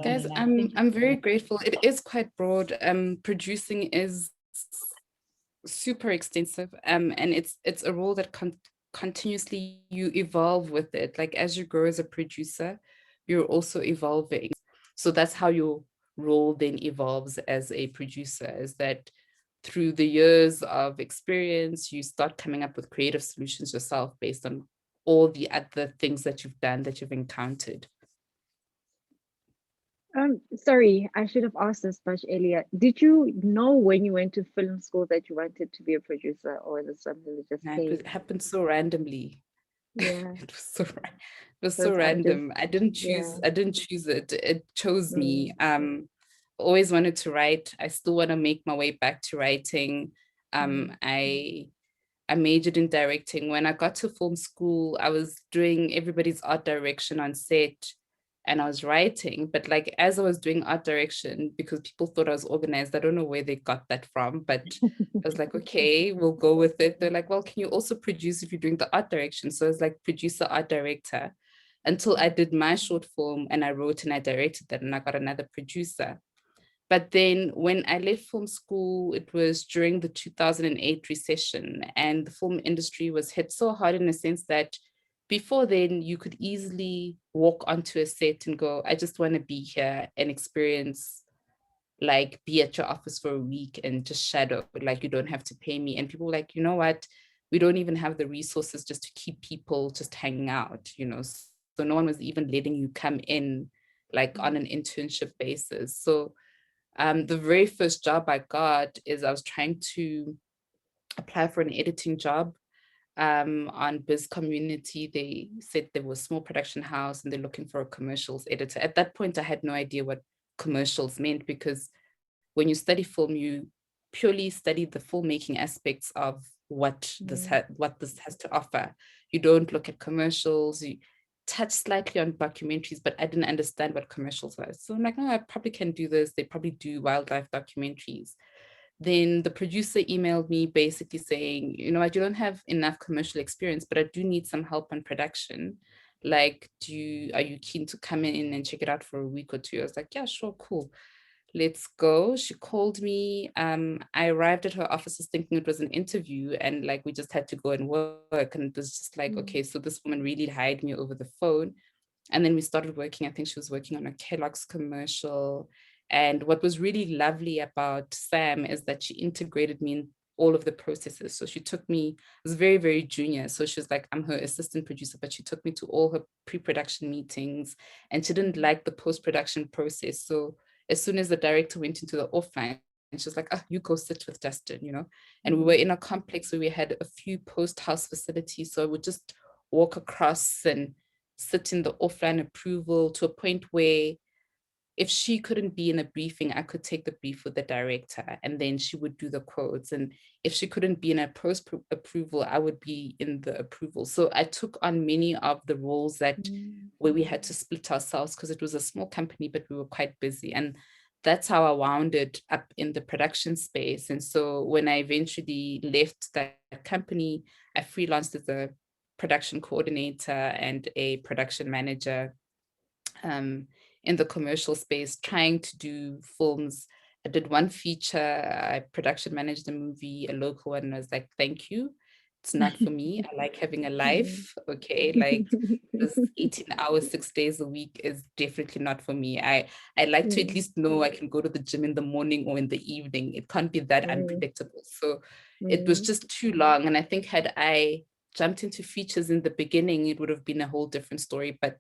Guys, I'm very grateful. It is quite broad. Producing is super extensive. And it's a role that continuously you evolve with it. Like as you grow as a producer, you're also evolving. So that's how your role then evolves as a producer, is that through the years of experience, you start coming up with creative solutions yourself based on all the other things that you've done, that you've encountered. Sorry, I should have asked this much earlier. Did you know when you went to film school that you wanted to be a producer, or is it something that just And it came? happened so randomly. Yeah, It was it was so because I'm just, random. yeah. I didn't choose it. It chose me. Mm, Always wanted to write. I still want to make my way back to writing. mm, I majored in directing. When I got to film school, I was doing everybody's art direction on set and I was writing. But like as I was doing art direction, because people thought I was organized, I don't know where they got that from, but I was like, okay, we'll go with it. They're like, well, can you also produce if you're doing the art direction? So I was like producer, art director, until I did my short film and I wrote and I directed that and I got another producer. But then when I left film school, it was during the 2008 recession, and the film industry was hit so hard in a sense that before then you could easily walk onto a set and go, I just want to be here and experience, like be at your office for a week and just shadow, like you don't have to pay me. And people were like, you know what? We don't even have the resources just to keep people just hanging out, you know. So no one was even letting you come in like on an internship basis. So the very first job I got is I was trying to apply for an editing job on Biz Community. They said there was a small production house and they're looking for a commercials editor. At that point, I had no idea what commercials meant, because when you study film, you purely study the filmmaking aspects of what this has to offer. You don't look at commercials. You touch slightly on documentaries, but I didn't understand what commercials were. So I'm like, no, I probably can do this. They probably do wildlife documentaries. Then the producer emailed me basically saying, you know, I don't have enough commercial experience, but I do need some help on production. Like, are you keen to come in and check it out for a week or two? I was like, yeah, sure, cool, let's go. She called me. I arrived at her offices thinking it was an interview, and like we just had to go and work. And it was just like, okay, so this woman really hired me over the phone. And then we started working. I think she was working on a Kellogg's commercial. And what was really lovely about Sam is that she integrated me in all of the processes. So she took me, I was very, very junior. So she was like, I'm her assistant producer, but she took me to all her pre-production meetings and she didn't like the post-production process. So as soon as the director went into the offline, and she was like, oh, you go sit with Justin, you know? And we were in a complex where we had a few post-house facilities. So I would just walk across and sit in the offline approval to a point where if she couldn't be in a briefing, I could take the brief with the director and then she would do the quotes. And if she couldn't be in a post approval, I would be in the approval. So I took on many of the roles that where we had to split ourselves because it was a small company, but we were quite busy. And that's how I wound it up in the production space. And so when I eventually left that company, I freelanced as a production coordinator and a production manager um, in the commercial space, trying to do films. I did one feature, I production managed a movie, a local one, and I was like, thank you. It's not for me. I like having a life. Okay. Like this 18 hours, 6 days a week is definitely not for me. I like to at least know I can go to the gym in the morning or in the evening. It can't be that unpredictable. So it was just too long. And I think had I jumped into features in the beginning, it would have been a whole different story. But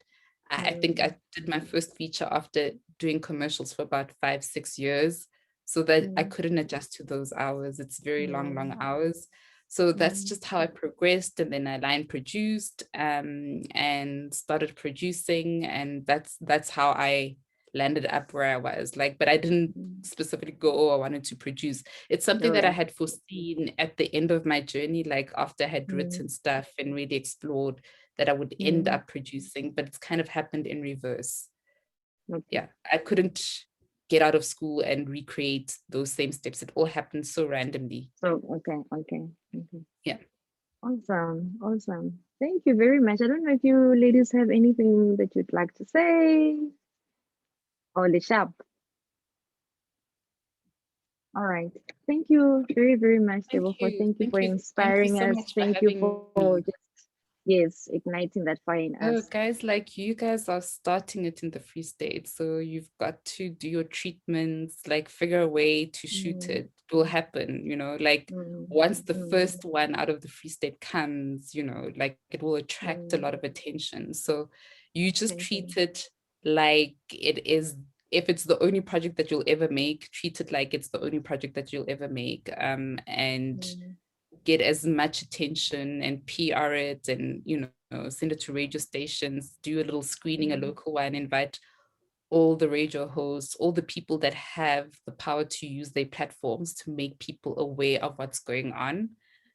I think I did my first feature after doing commercials for about 5, 6 years, so that I couldn't adjust to those hours. It's very long, long hours. So that's just how I progressed. And then I line produced and started producing. And that's how I landed up where I was. Like, but I didn't specifically go, oh, I wanted to produce. It's something that I had foreseen at the end of my journey, like after I had written stuff and really explored, that I would end up producing, but it's kind of happened in reverse. Yeah, I couldn't get out of school and recreate those same steps. It all happened so randomly. So, okay. Yeah. Awesome. Thank you very much. I don't know if you ladies have anything that you'd like to say. or Le Sharp. All right. Thank you very, very much, Thank Tebogo. you. Thank you for Thank you inspiring so us. much for Thank you having for me. just, yes, igniting that fire in Oh, us. guys, like you guys are starting it in the Free State. So you've got to do your treatments, like figure a way to shoot Mm, it. It will happen, like mm, once the mm, first one out of the Free State comes, like it will attract a mm. lot of attention. So you just Thank treat you. it like it is. If it's the only project that you'll ever make, treat it like it's the only project that you'll ever make. And Mm, get as much attention and PR it and, send it to radio stations, do a little screening, a mm, local one, invite all the radio hosts, all the people that have the power to use their platforms to make people aware of what's going on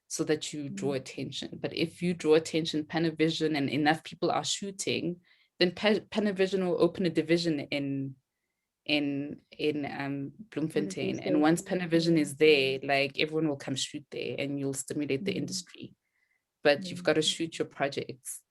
so that you draw mm, attention. But if you draw attention, Panavision, and enough people are shooting, then Panavision will open a division in in the Free Bloemfontein. And State. once Panavision Mm, is there, like everyone will come shoot there and you'll stimulate the mm, industry. But you've mm. got to shoot your projects.